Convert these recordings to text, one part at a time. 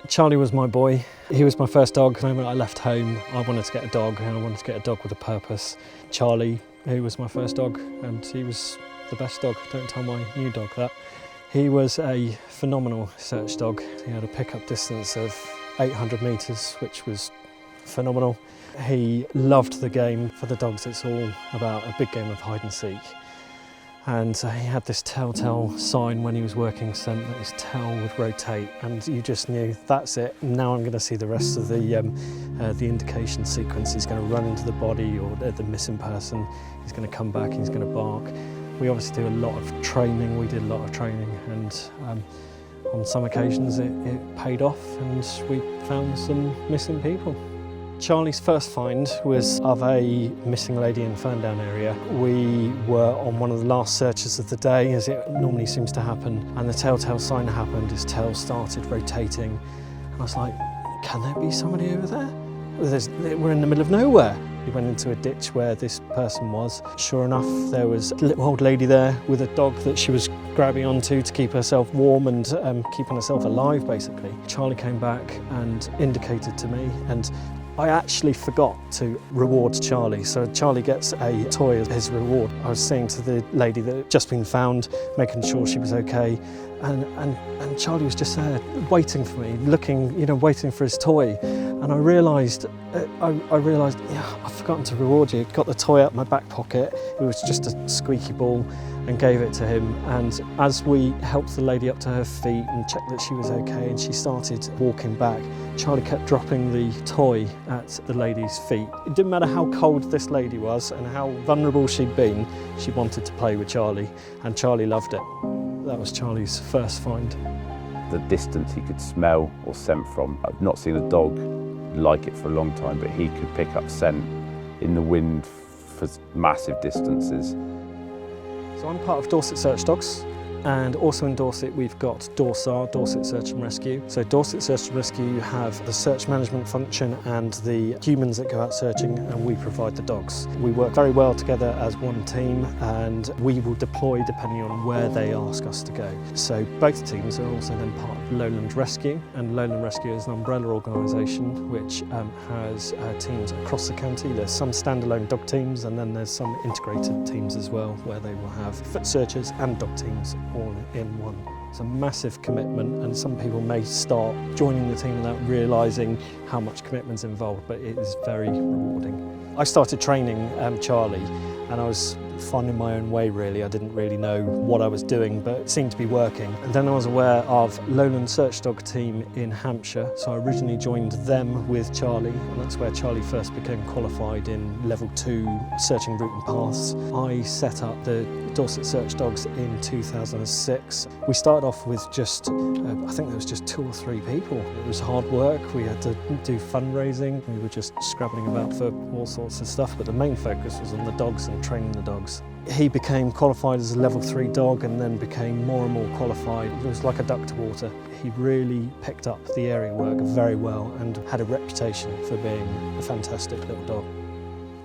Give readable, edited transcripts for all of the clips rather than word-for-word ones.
Charlie was my boy. He was my first dog. The moment I left home, I wanted to get a dog, and I wanted to get a dog with a purpose. Charlie, who was my first dog, and he was the best dog. Don't tell my new dog that. He was a phenomenal search dog. He had a pickup distance of 800 metres, which was phenomenal. He loved the game. For the dogs, it's all about a big game of hide and seek. And he had this telltale sign when he was working scent that his tail would rotate, and you just knew, that's it. Now I'm going to see the rest of the indication sequence. He's going to run into the body or the missing person. He's going to come back, he's going to bark. We obviously do a lot of training. We did a lot of training, and on some occasions it paid off, and we found some missing people. Charlie's first find was of a missing lady in Ferndown area. We were on one of the last searches of the day, as it normally seems to happen, and the telltale sign happened. His tail started rotating, and I was like, can there be somebody over there? We're in the middle of nowhere. We went into a ditch where this person was. Sure enough, there was a little old lady there with a dog that she was grabbing onto to keep herself warm and keeping herself alive, basically. Charlie came back and indicated to me, and I actually forgot to reward Charlie, so Charlie gets a toy as his reward. I was saying to the lady that had just been found, making sure she was okay, and Charlie was just there waiting for me, looking, waiting for his toy. And I realised, yeah, I've forgotten to reward you. Got the toy out of my back pocket. It was just a squeaky ball, and gave it to him. And as we helped the lady up to her feet and checked that she was okay, and she started walking back, Charlie kept dropping the toy at the lady's feet. It didn't matter how cold this lady was and how vulnerable she'd been, she wanted to play with Charlie, and Charlie loved it. That was Charlie's first find. The distance he could smell or scent from. I've not seen a dog like it for a long time, but he could pick up scent in the wind for massive distances. So I'm part of Dorset Search Dogs, and also in Dorset we've got DORSAR, Dorset Search and Rescue. So Dorset Search and Rescue have the search management function and the humans that go out searching, and we provide the dogs. We work very well together as one team, and we will deploy depending on where they ask us to go. So both teams are also then part of Lowland Rescue, and Lowland Rescue is an umbrella organisation which has teams across the county. There's some standalone dog teams, and then there's some integrated teams as well, where they will have foot searchers and dog teams all in one. It's a massive commitment, and some people may start joining the team without realising how much commitment's involved, but it is very rewarding. I started training Charlie, and I was finding my own way really. I didn't really know what I was doing, but it seemed to be working. And then I was aware of Lowland Search Dog team in Hampshire, so I originally joined them with Charlie, and that's where Charlie first became qualified in level 2 searching route and paths. I set up the Dorset Search Dogs in 2006. We started off with just, I think there was just 2 or 3 people. It was hard work. We had to do fundraising. We were just scrabbling about for all sorts of stuff, but the main focus was on the dogs and training the dogs. He became qualified as a level 3 dog, and then became more and more qualified. It was like a duck to water. He really picked up the area work very well and had a reputation for being a fantastic little dog.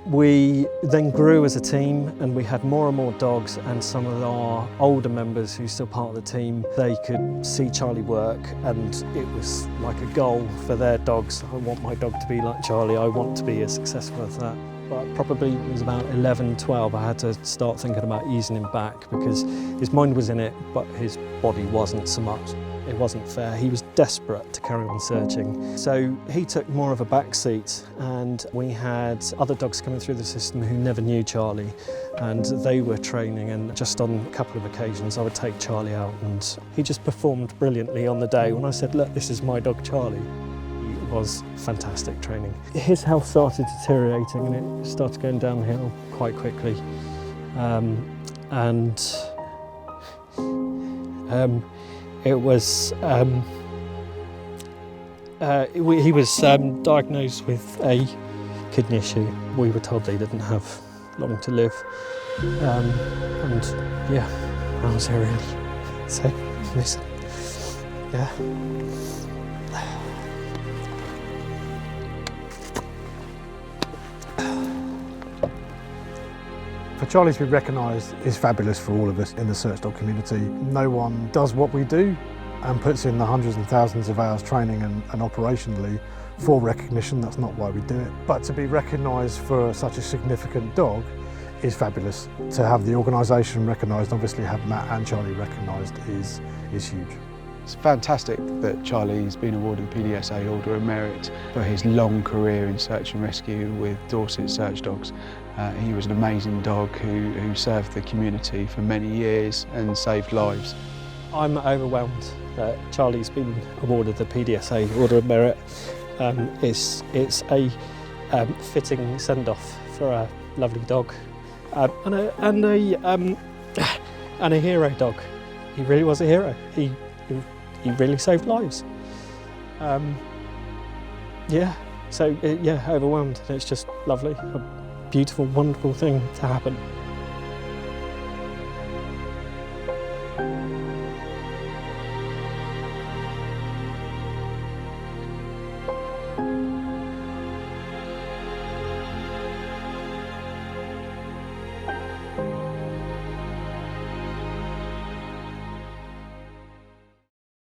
We then grew as a team, and we had more and more dogs, and some of our older members who are still part of the team, they could see Charlie work, and it was like a goal for their dogs. I want my dog to be like Charlie, I want to be as successful as that. But probably it was about 11, 12, I had to start thinking about easing him back, because his mind was in it, but his body wasn't so much. It wasn't fair. He was desperate to carry on searching. So he took more of a back seat, and we had other dogs coming through the system who never knew Charlie, and they were training, and just on a couple of occasions I would take Charlie out, and he just performed brilliantly on the day. When I said, look, this is my dog Charlie, it was fantastic training. His health started deteriorating, and it started going downhill quite quickly. It was, he was diagnosed with a kidney issue. We were told they didn't have long to live. And yeah, I was here really. So, listen, yeah. For Charlie to be recognised is fabulous for all of us in the search dog community. No one does what we do and puts in the hundreds and thousands of hours training and operationally for recognition. That's not why we do it. But to be recognised for such a significant dog is fabulous. To have the organisation recognised, obviously have Matt and Charlie recognised is huge. It's fantastic that Charlie's been awarded the PDSA Order of Merit for his long career in search and rescue with Dorset Search Dogs. He was an amazing dog who served the community for many years and saved lives. I'm overwhelmed that Charlie's been awarded the PDSA Order of Merit. It's a fitting send-off for a lovely dog and a hero dog. He really was a hero. He really saved lives. Yeah, so yeah, overwhelmed. It's just lovely, a beautiful, wonderful thing to happen.